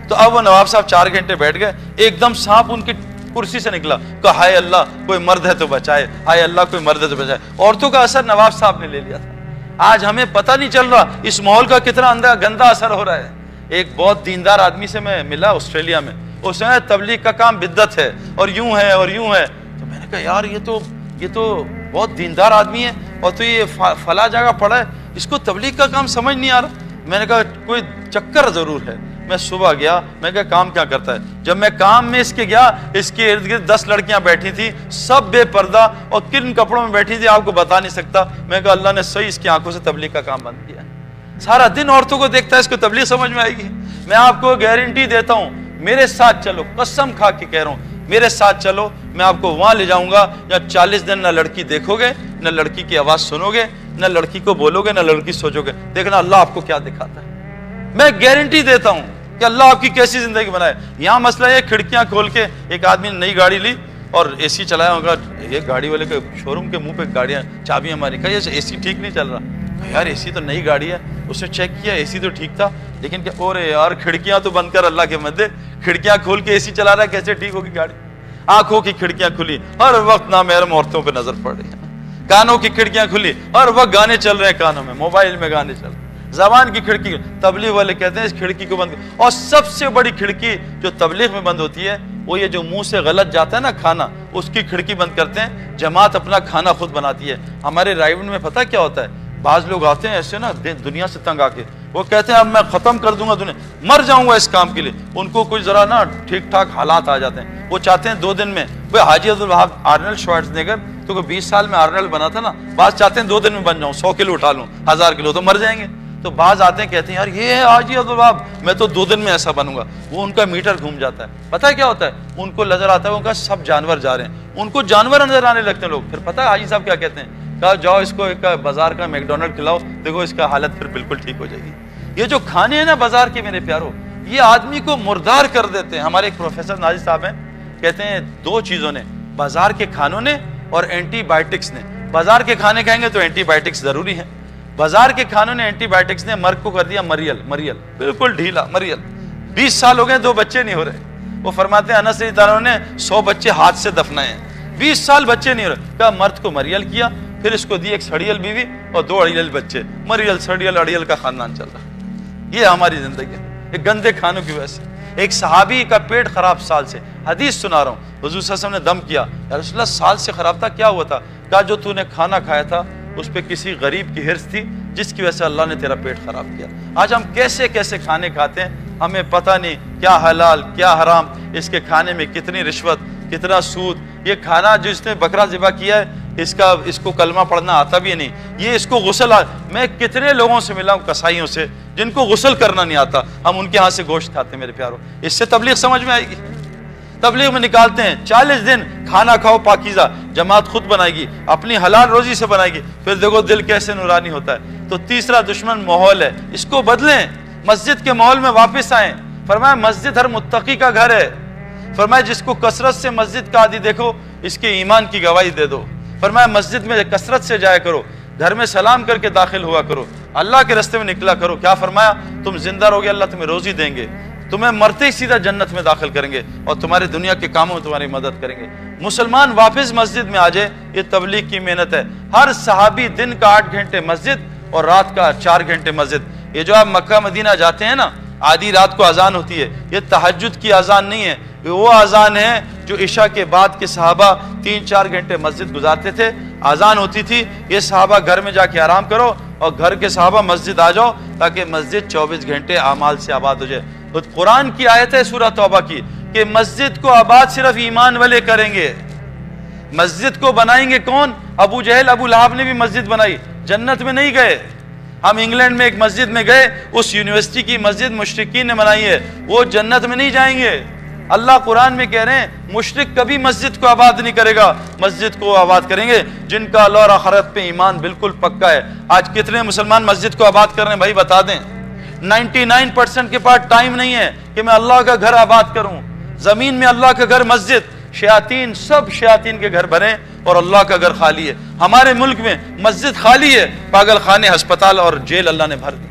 Speaker 1: تو اب وہ نواب صاحب 4 گھنٹے بیٹھ گئے، ایک دم سانپ ان کی کرسی سے نکلا، کہا ہائے اللہ کوئی مرد ہے تو بچائے، ہائے اللہ کوئی مرد ہے تو بچائے۔ عورتوں کا اثر نواب صاحب نے لے لیا تھا۔ آج ہمیں پتہ نہیں چل رہا اس ماحول کا کتنا گندا اثر ہو رہا ہے۔ ایک بہت دیندار آدمی سے میں ملا آسٹریلیا میں، اس نے تبلیغ کا کام بدعت ہے اور یوں ہے اور یوں ہے، تو میں نے کہا یار یہ تو بہت دیندار آدمی ہے اور تو یہ فلاں جگہ پڑھا ہے، اس کو تبلیغ کا کام سمجھ نہیں آ رہا۔ میں نے کہا کوئی چکر ضرور ہے۔ میں صبح گیا، میں کہا کام کیا کرتا ہے؟ جب میں کام میں اس کے گیا، اس کے ارد گرد 10 لڑکیاں بیٹھی تھی، سب بے پردہ اور کن کپڑوں میں بیٹھی تھی آپ کو بتا نہیں سکتا۔ میں کہا اللہ نے صحیح اس کی آنکھوں سے تبلیغ کا کام بند کیا ہے، سارا دن عورتوں کو دیکھتا ہے، اس کو تبلیغ سمجھ میں آئے گی؟ میں آپ کو گارنٹی دیتا ہوں، میرے ساتھ چلو، قسم کھا کے کہہ رہا ہوں، میرے ساتھ چلو، میں آپ کو وہاں لے جاؤں گا یا 40 دن نہ لڑکی دیکھو گے، نہ لڑکی کی آواز سنو گے، نہ لڑکی کو بولو گے، نہ لڑکی سوچو گے، دیکھنا اللہ آپ کو کیا دکھاتا ہے۔ میں گارنٹی دیتا ہوں کہ اللہ آپ کی کیسی زندگی بنائے۔ یہاں مسئلہ یہ کھڑکیاں کھول کے ایک آدمی نے نئی گاڑی لی اور اے سی چلایا ہوگا، یہ گاڑی والے کے شو روم کے منہ پہ گاڑیاں چابیاں ماری، کہا یہ اے سی ٹھیک نہیں چل رہا۔ یار اے سی تو نئی گاڑی ہے، اس نے چیک کیا اے سی تو ٹھیک تھا، لیکن کہ اور یار کھڑکیاں تو بند کر، اللہ کے مدے کھڑکیاں کھول کے اے سی چلا رہا ہے، کیسے ٹھیک ہوگی گاڑی؟ آنکھوں کی کھڑکیاں کھلی، ہر وقت نامحرم عورتوں پہ نظر پڑ رہی ہے۔ کانوں کی کھڑکیاں کھلی، ہر وقت گانے چل رہے ہیں کانوں میں، موبائل میں گانے چل رہے ہیں۔ زبان کی کھڑکی، تبلیغ والے کہتے ہیں اس کھڑکی کو بند کر۔ اور سب سے بڑی کھڑکی جو تبلیغ میں بند ہوتی ہے وہ یہ جو منہ سے غلط جاتا ہے نا کھانا، اس کی کھڑکی بند کرتے ہیں۔ جماعت اپنا کھانا خود بناتی ہے۔ ہمارے رائیون میں پتہ کیا ہوتا ہے، بعض لوگ آتے ہیں ایسے نا دنیا سے تنگ آ کے، وہ کہتے ہیں اب میں ختم کر دوں گا دنیا، مر جاؤں گا اس کام کے لیے۔ ان کو کچھ ذرا نا ٹھیک ٹھاک حالات آ جاتے ہیں، وہ چاہتے ہیں 2 دن میں، وہ حاجی عبدالوہاب آرنلڈ شوارزنیگر تو کوئی 20 سال میں آرنلڈ بنا تھا نا، بعض چاہتے ہیں 2 دن میں بن جاؤں، 100 کلو اٹھا لوں، 1000 کلو، تو مر جائیں گے۔ تو بعض آتے ہیں کہتے ہیں یار یہ ہے حاجی عبدالوہاب، میں تو 2 دن میں ایسا بنوں گا، وہ ان کا میٹر گھوم جاتا ہے۔ پتہ ہے کیا ہوتا ہے، ان کو نظر آتا ہے ان کا سب جانور جا رہے ہیں، ان کو جانور نظر آنے لگتے ہیں لوگ۔ پھر پتہ ہے حاجی صاحب کیا کہتے ہیں، کہا جاؤ اس کو ایک بازار کا میکڈونلڈ کھلاؤ، دیکھو اس کا حالت پھر بالکل ٹھیک ہو جائے گی۔ یہ جو کھانے ہیں نا بازار کے میرے پیارو، یہ آدمی کو مردار کر دیتے ہیں۔ ہمارے ایک پروفیسر ناجی صاحب ہیں، کہتے ہیں 2 چیزوں نے، بازار کے کھانوں نے اور اینٹی بائیوٹکس نے۔ بازار کے کھانے کھائیں گے تو اینٹی بائیوٹکس ضروری ہیں۔ بازار کے کھانوں نے، اینٹی بائیوٹکس نے مرد کو کر دیا مریل، بالکل ڈھیلا مریل۔ 20 سال ہو گئے 2 بچے نہیں ہو رہے۔ وہ فرماتے ہیں انس رضی اللہ عنہ نے 100 بچے ہاتھ سے دفنائے ہیں، 20 سال بچے نہیں ہو رہے۔ کہا مرد کو مریل کیا، پھر اس کو دی ایک سڑیل بیوی اور 2 اڑیل بچے، مریل سڑیل اڑیل کا خاندان چل رہا ہے۔ یہ ہماری زندگی ہے، ایک گندے کھانوں کی وجہ سے۔ ایک صحابی کا پیٹ خراب سال سے، حدیث سنا رہا ہوں، حضور صلی اللہ علیہ وسلم نے دم کیا، یا رسول اللہ سال سے خراب تھا، کیا ہوا تھا؟ کہا جو تو نے کھانا کھایا تھا اس پہ کسی غریب کی حرص تھی جس کی وجہ سے اللہ نے تیرا پیٹ خراب کیا۔ آج ہم کیسے کیسے کھانے کھاتے ہیں، ہمیں پتہ نہیں کیا حلال کیا حرام، اس کے کھانے میں کتنی رشوت، کتنا سود۔ یہ کھانا جس نے بکرا ذبح کیا ہے اس کو کلمہ پڑھنا آتا بھی نہیں، یہ اس کو غسل میں کتنے لوگوں سے ملا ہوں کسائیوں سے جن کو غسل کرنا نہیں آتا، ہم ان کے ہاں سے گوشت کھاتے ہیں میرے پیاروں۔ اس سے تبلیغ سمجھ میں آئے گی؟ تبلیغ میں نکالتے ہیں 40 دن کھانا کھاؤ پاکیزہ، جماعت خود بنائے گی، اپنی حلال روزی سے بنائے گی، پھر دیکھو دل کیسے نورانی ہوتا ہے۔ تو تیسرا دشمن ماحول ہے، اس کو بدلیں، مسجد کے ماحول میں واپس آئیں۔ فرمایا مسجد ہر متقی کا گھر ہے، فرمایا جس کو کثرت سے مسجد کا عادی دیکھو اس کے ایمان کی گواہی دے دو۔ فرمایا مسجد میں کثرت سے جایا کرو، گھر میں سلام کر کے داخل ہوا کرو، اللہ کے راستے میں نکلا کرو۔ کیا فرمایا؟ تم زندہ رہو گے اللہ تمہیں روزی دیں گے، تمہیں مرتے ہی سیدھا جنت میں داخل کریں گے اور تمہارے دنیا کے کاموں میں تمہاری مدد کریں گے۔ مسلمان واپس مسجد میں آ جائے، یہ تبلیغ کی محنت ہے۔ ہر صحابی دن کا 8 گھنٹے مسجد اور رات کا 4 گھنٹے مسجد۔ یہ جو آپ مکہ مدینہ جاتے ہیں نا، آدھی رات کو اذان ہوتی ہے، یہ تہجد کی اذان نہیں ہے، یہ وہ اذان ہے جو عشاء کے بعد کے صحابہ 3-4 گھنٹے مسجد گزارتے تھے۔ اذان ہوتی تھی، یہ صحابہ گھر میں جا کے آرام کرو اور گھر کے صحابہ مسجد آ جاؤ تاکہ مسجد 24 گھنٹے اعمال سے آباد ہو جائے۔ قرآن کی آیت ہے سورہ توبہ کی کہ مسجد کو آباد صرف ایمان والے کریں گے۔ مسجد کو بنائیں گے کون؟ ابو جہل ابو لہب نے بھی مسجد بنائی، جنت میں نہیں گئے۔ ہم انگلینڈ میں ایک مسجد میں گئے، اس یونیورسٹی کی مسجد مشرکین نے بنائی ہے، وہ جنت میں نہیں جائیں گے۔ اللہ قرآن میں کہہ رہے ہیں مشرک کبھی مسجد کو آباد نہیں کرے گا، مسجد کو آباد کریں گے جن کا اللہ اور آخرت پہ ایمان بالکل پکا ہے۔ آج کتنے مسلمان مسجد کو آباد کر رہے ہیں بھائی بتا دیں؟ 99% کے پاس ٹائم نہیں ہے کہ میں اللہ کا گھر آباد کروں۔ زمین میں اللہ کا گھر مسجد، شیاطین سب شیاطین کے گھر بھرے اور اللہ کا گھر خالی ہے۔ ہمارے ملک میں مسجد خالی ہے، پاگل خانے، ہسپتال اور جیل اللہ نے بھر دی۔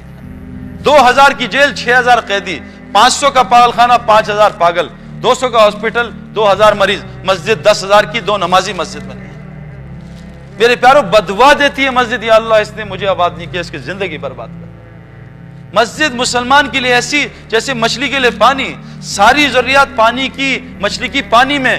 Speaker 1: 2000 کی جیل 6000 قیدی، 500 کا پاگل خانہ 5000 پاگل، 200 کا ہاسپٹل 2000 مریض، مسجد 10,000 کی 2 نمازی مسجد بنی ہے۔ میرے پیارو بدوا دیتی ہے مسجد، یا اللہ اس نے مجھے آباد نہیں کیا، اس کی زندگی برباد کر۔ مسجد مسلمان کے لیے ایسی جیسے مچھلی کے لیے پانی، ساری ضروریات پانی کی، مچھلی کی پانی میں۔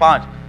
Speaker 1: 5,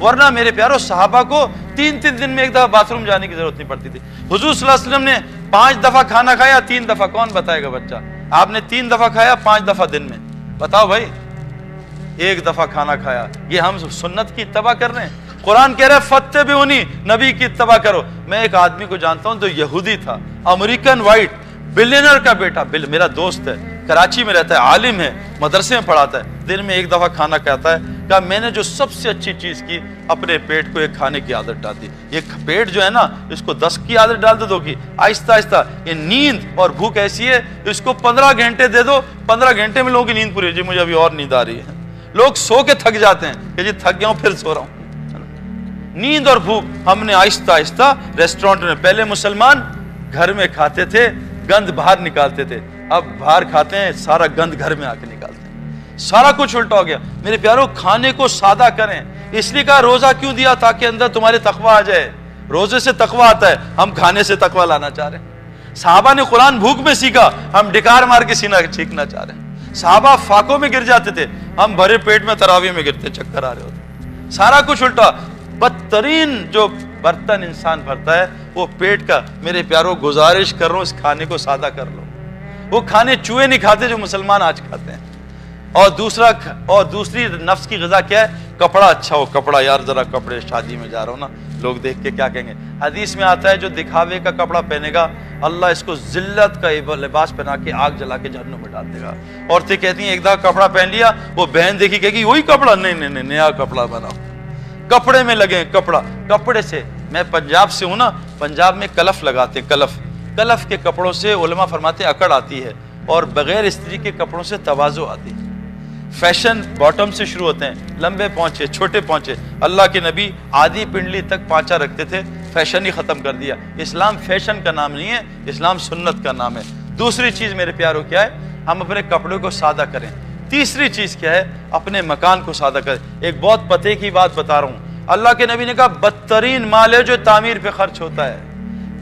Speaker 1: ورنہ میرے پیارو صحابہ کو 3 دن میں ایک دفعہ باتھ روم جانے کی ضرورت نہیں پڑتی تھی۔ حضور صلی اللہ علیہ وسلم نے 5 دفعہ کھانا کھایا، 3 دفعہ، کون بتائے گا بچہ؟ آپ نے 3 دفعہ کھایا 5 دفعہ دن میں، بتاؤ بھائی، 1 دفعہ کھانا کھایا۔ یہ ہم سنت کی اتباع کر رہے ہیں؟ قرآن کہہ رہا ہے فاتبعونی، نبی کی اتباع کرو۔ میں ایک آدمی کو جانتا ہوں جو یہودی تھا، امریکن وائٹ، بلینر کا بیٹا، میرا دوست ہے، کراچی میں رہتا ہے، عالم ہے، مدرسے میں پڑھاتا ہے، دن میں 1 دفعہ کھانا کھاتا ہے۔ کہا میں نے جو سب سے اچھی چیز کی، اپنے پیٹ کو ایک کھانے کی عادت ڈال دی۔ یہ پیٹ جو ہے نا، اس کو 10 کی عادت ڈال دو کہ آہستہ آہستہ، یہ نیند اور بھوک ایسی ہے، اس کو 15 گھنٹے دے دو، 15 گھنٹے میں لوگوں کی نیند پوری ہے، جی مجھے ابھی اور نیند آ رہی ہے۔ لوگ سو کے تھک جاتے ہیں کہ جی تھک گیا ہوں پھر سو رہا ہوں۔ نیند اور بھوک ہم نے آہستہ آہستہ ریسٹورنٹ میں، پہلے مسلمان گھر میں کھاتے تھے، گند باہر نکالتے تھے، اب باہر کھاتے ہیں، سارا گند گھر میں آ کے نکالتے ہیں، سارا کچھ الٹا ہو گیا۔ میرے پیارو کھانے کو سادہ کریں، اس لیے کہا روزہ کیوں دیا؟ تاکہ اندر تمہارے تقوی آ جائے۔ روزے سے تقوی آتا ہے، ہم کھانے سے تقوی لانا چاہ رہے ہیں۔ صحابہ نے قرآن بھوک میں سیکھا، ہم ڈکار مار کے سینہ چھینکنا چاہ رہے ہیں۔ صحابہ فاقوں میں گر جاتے تھے، ہم بھرے پیٹ میں تراویح میں گرتے، چکر آ رہے ہوتے، سارا کچھ الٹا۔ بدترین جو برتن انسان بھرتا ہے وہ پیٹ کا۔ میرے پیارو گزارش کر رہا ہوں، اس کھانے کو سادہ کر لو۔ وہ کھانے چوہے نہیں کھاتے جو مسلمان آج کھاتے ہیں۔ اور دوسری نفس کی غذا کیا ہے؟ کپڑا اچھا ہو، کپڑا، یار ذرا کپڑے، شادی میں جا رہا ہوں نا، لوگ دیکھ کے کیا کہیں گے؟ حدیث میں آتا ہے جو دکھاوے کا کپڑا پہنے گا، اللہ اس کو ذلت کا لباس پہنا کے آگ جلا کے جہنم میں ڈال دے گا۔ عورتیں کہتی ہیں ایک دفعہ کپڑا پہن لیا، وہ بہن دیکھی کہے گی وہی کپڑا، نہیں، نیا کپڑا بناؤ۔ کپڑے میں لگے کپڑا، کپڑے سے، میں پنجاب سے ہوں نا، پنجاب میں کلف لگاتے ہیں، کلف کے کپڑوں سے علماء فرماتے ہیں اکڑ آتی ہے، اور بغیر استری کے کپڑوں سے تواضع آتی ہے۔ فیشن باٹم سے شروع ہوتے ہیں، لمبے پہنچے، چھوٹے پہنچے۔ اللہ کے نبی آدھی پنڈلی تک پانچا رکھتے تھے، فیشن ہی ختم کر دیا۔ اسلام فیشن کا نام نہیں ہے، اسلام سنت کا نام ہے۔ دوسری چیز میرے پیارو کیا ہے؟ ہم اپنے کپڑوں کو سادہ کریں۔ تیسری چیز کیا ہے؟ اپنے مکان کو سادہ کریں۔ ایک بہت پتے کی بات بتا رہا ہوں، اللہ کے نبی نے کہا بدترین مال ہے جو تعمیر پہ خرچ ہوتا ہے۔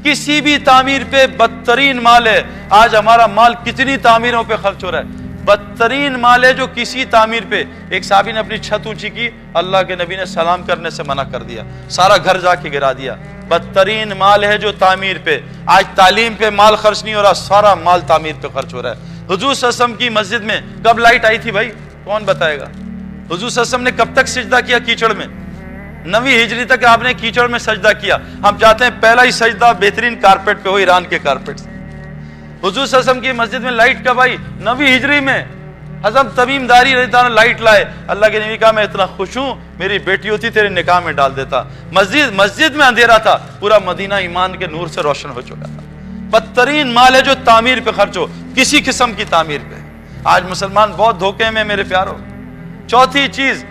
Speaker 1: کسی بھی تعمیر پہ بدترین مال ہے۔ آج ہمارا مال کتنی تعمیروں پہ خرچ ہو رہا ہے، بدترین مال ہے جو کسی تعمیر پہ۔ ایک صحابی نے اپنی چھت اونچی کی، اللہ کے نبی نے سلام کرنے سے منع کر دیا، سارا گھر جا کے گرا دیا۔ بدترین مال ہے جو تعمیر پہ۔ آج تعلیم پہ مال خرچ نہیں ہو رہا، سارا مال تعمیر پہ خرچ ہو رہا ہے۔ حضور صلی اللہ علیہ وسلم کی مسجد میں کب لائٹ آئی تھی بھائی؟ کون بتائے گا؟ حضور صلی اللہ علیہ وسلم نے کب تک سجدہ کیا کیچڑ میں؟ 9ویں ہجری تک آپ نے کیچڑ میں سجدہ کیا۔ ہم چاہتے ہیں پہلا ہی سجدہ بہترین کارپیٹ پہ ہو، ایران کے کارپیٹ سے۔ حضور صلی اللہ علیہ وسلم کی مسجد میں لائٹ کب آئی؟ 9ویں ہجری میں۔ حضرت تمیم داری رضی اللہ عنہ لائٹ لائے، اللہ کے نبی کہا میں اتنا خوش ہوں، میری بیٹی ہوتی تیرے نکاح میں ڈال دیتا۔ مسجد میں اندھیرا تھا، پورا مدینہ ایمان کے نور سے روشن ہو چکا تھا۔ بدترین مال ہے جو تعمیر پہ خرچ ہو، کسی قسم کی تعمیر پہ۔ آج مسلمان بہت دھوکے میں میرے پیارو۔ چوتھی چیز،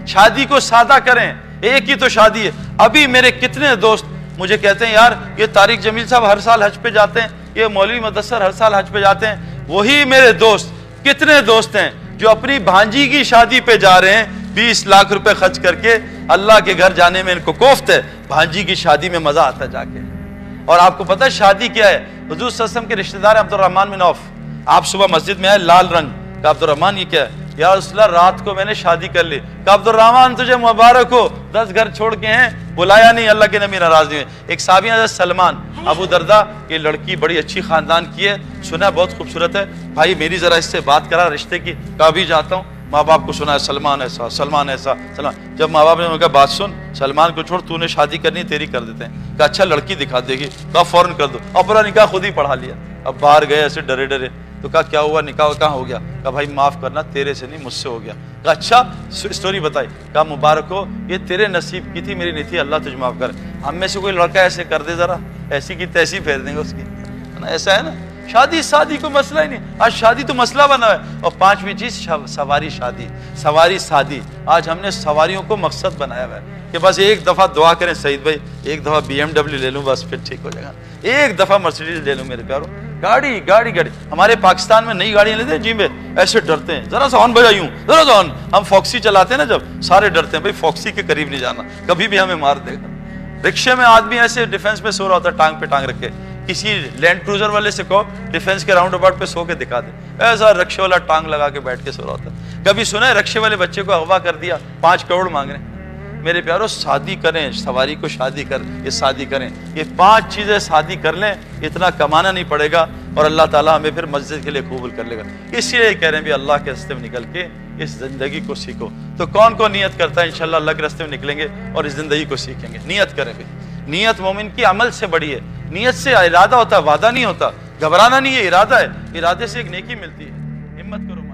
Speaker 1: شادی کو سادہ کریں۔ ایک ہی تو شادی ہے۔ ابھی میرے کتنے دوست مجھے کہتے ہیں یار یہ طارق جمیل صاحب ہر سال حج پہ جاتے ہیں، یہ مولوی مدثر ہر سال حج پہ جاتے ہیں۔ وہی میرے دوست، کتنے دوست ہیں جو اپنی بھانجی کی شادی پہ جا رہے ہیں 20 لاکھ روپے خرچ کر کے۔ اللہ کے گھر جانے میں ان کو کوفت ہے، بھانجی کی شادی میں مزہ آتا جا کے۔ اور آپ کو پتہ ہے شادی کیا ہے؟ حضور صلی اللہ علیہ وسلم کے رشتہ دار عبد الرحمن بن عوف، آپ صبح مسجد میں آئے، لال رنگ کا عبد الرحمن، یہ کیا ہے؟ یا رسول اللہ رات کو میں نے شادی کر لی۔ کہ عبد الرحمن تجھے مبارک ہو، 10 گھر چھوڑ کے ہیں، بلایا نہیں، اللہ کے نبی ناراض نہیں ہوئے۔ ایک صحابی حضرت سلمان، ابو دردہ، یہ لڑکی بڑی اچھی خاندان کی ہے، سنا بہت خوبصورت ہے، بھائی میری ذرا اس سے بات کرا رشتے کی۔ کہا بھی جاتا ہوں، ماں باپ کو سنا ہے سلمان ایسا، سلمان ایسا، سلمان۔ جب ماں باپ نے کہا بات سن، سلمان کو چھوڑ، تو نے شادی کرنی تیری کر دیتے ہیں۔ کہا اچھا لڑکی دکھا دے گی؟ کہا فوراً کر دو۔ اپنا نکاح خود ہی پڑھا لیا۔ اب باہر گئے ایسے ڈرے ڈرے، تو کہا کیا ہوا، نکاح کہاں ہو گیا؟ کہا بھائی معاف کرنا، تیرے سے نہیں مجھ سے ہو گیا۔ کہا اچھا سٹوری بتائی۔ کہا مبارک ہو، یہ تیرے نصیب کی تھی، میری نہیں تھی، اللہ تجھ معاف کر۔ ہم میں سے کوئی لڑکا ایسے کر دے ذرا، ایسی کی تیسی پھیر دیں گے اس کی، ایسا ہے نا۔ شادی کوئی مسئلہ ہی نہیں، آج شادی تو مسئلہ بنا ہے۔ اور 5ویں چیز سواری شادی۔ آج ہم نے سواریوں کو مقصد بنایا ہوا ہے کہ بس ایک دفعہ دعا کریں سعید بھائی، ایک دفعہ BMW لے لوں بس پھر ٹھیک ہو جائے گا، ایک دفعہ مرسیڈیز لے لوں میرے پیارو۔ گاڑی ہمارے پاکستان میں نئی گاڑیاں لیتے ہیں جی میں ایسے ڈرتے ہیں، ذرا سا ہارن بجائیوں، ذرا سا ہارن۔ ہم فوکسی چلاتے ہیں نا جب، سارے ڈرتے ہیں بھائی فوکسی کے قریب نہیں جانا، کبھی بھی ہمیں مار دے گا۔ رکشے میں آدمی ایسے ڈیفینس میں سو رہا ہوتا ہے ٹانگ پہ ٹانگ رکھ کے، کسی لینڈ کروزر والے سے کہو ڈیفینس کے راؤنڈ اباؤٹ پہ سو کے دکھا دے، ایسا رکشے والا ٹانگ لگا کے بیٹھ کے سو رہا ہوتا ہے۔ کبھی سنا ہے رکشے والے بچے کو اغوا کر دیا، 5 کروڑ مانگ رہے ہیں؟ میرے پیارو شادی کریں، سواری کو شادی کر، یہ شادی کریں، یہ 5 چیزیں شادی کر لیں، اتنا کمانا نہیں پڑے گا اور اللہ تعالیٰ ہمیں پھر مسجد کے لیے قبول کر لے گا۔ اس لیے کہہ رہے ہیں بھی اللہ کے راستے میں نکل کے اس زندگی کو سیکھو۔ تو کون کون نیت کرتا ہے انشاءاللہ اللہ کے راستے میں نکلیں گے اور اس زندگی کو سیکھیں گے؟ نیت کریں بھی، نیت مومن کی عمل سے بڑی ہے، نیت سے ارادہ ہوتا ہے، وعدہ نہیں ہوتا، گھبرانا نہیں ہے، ارادہ ہے، ارادے سے ایک نیکی ملتی ہے، ہمت کرو۔